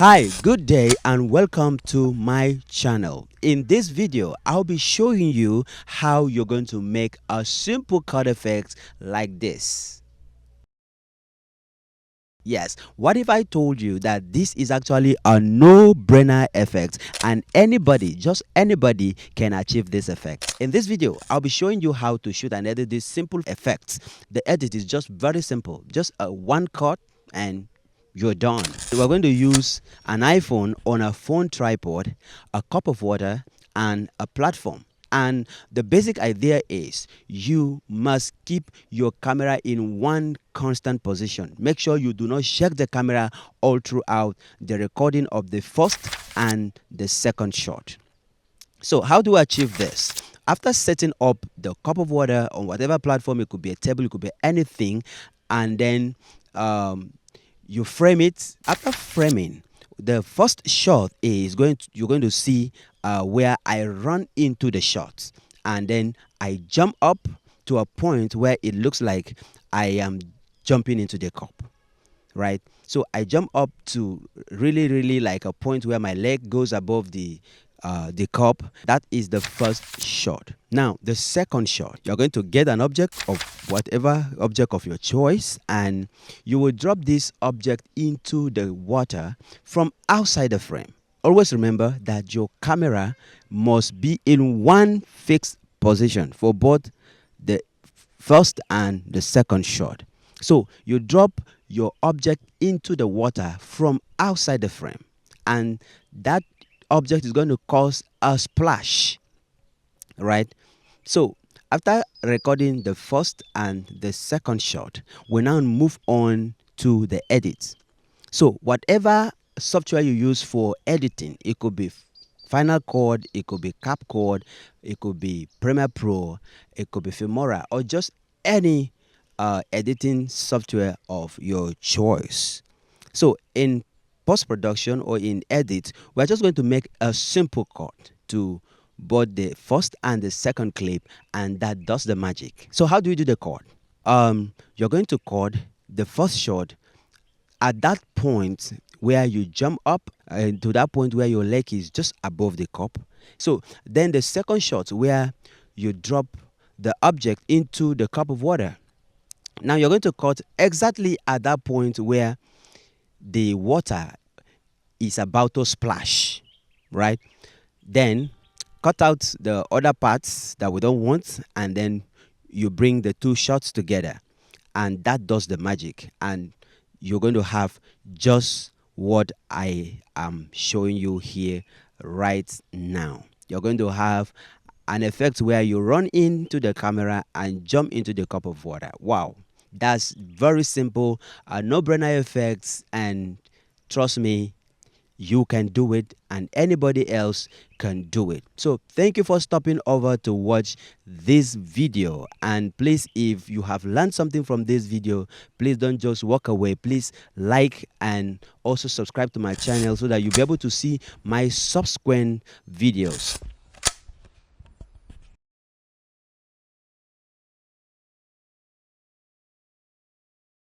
Hi, good day and welcome to my channel. In this video, I'll be showing you how you're going to make a simple cut effect like this. Yes, what if I told you that this is actually a no-brainer effect and anybody, just anybody can achieve this effect? In this video, I'll be showing you how to shoot and edit this simple effect. The edit is just very simple, just a one cut and you're done. We're going to use an iPhone on a phone tripod, a cup of water, and a platform. And the basic idea is you must keep your camera in one constant position. Make sure you do not shake the camera all throughout the recording of the first and the second shot. So how do I achieve this? After setting up the cup of water on whatever platform, it could be a table, it could be anything, and then you frame it. After framing, the first shot is you're going to see where I run into the shot, and then I jump up to a point where it looks like I am jumping into the cup, right? So I jump up to really like a point where my leg goes above the cup. That is the first shot. Now the second shot, you're going to get an object of whatever object of your choice, and you will drop this object into the water from outside the frame. Always remember that your camera must be in one fixed position for both the first and the second shot. So you drop your object into the water from outside the frame, and that object is going to cause a splash, right? So after recording the first and the second shot, we now move on to the edit. So whatever software you use for editing, it could be Final Cut, it could be CapCut, it could be Premiere Pro, it could be Filmora, or just any editing software of your choice. So in post-production or in edit, we're just going to make a simple cut to both the first and the second clip, and that does the magic. So how do we do the cut? You're going to cut the first shot at that point where you jump up to that point where your leg is just above the cup. So then the second shot where you drop the object into the cup of water. Now you're going to cut exactly at that point where the water is about to splash, right? Then cut out the other parts that we don't want, and then you bring the two shots together, and that does the magic, and you're going to have just what I am showing you here right now. You're going to have an effect where you run into the camera and jump into the cup of water. Wow, that's very simple, no-brainer effects, and trust me, you can do it and anybody else can do it. So thank you for stopping over to watch this video, and please, if you have learned something from this video, please don't just walk away. Please like and also subscribe to my channel so that you'll be able to see my subsequent videos.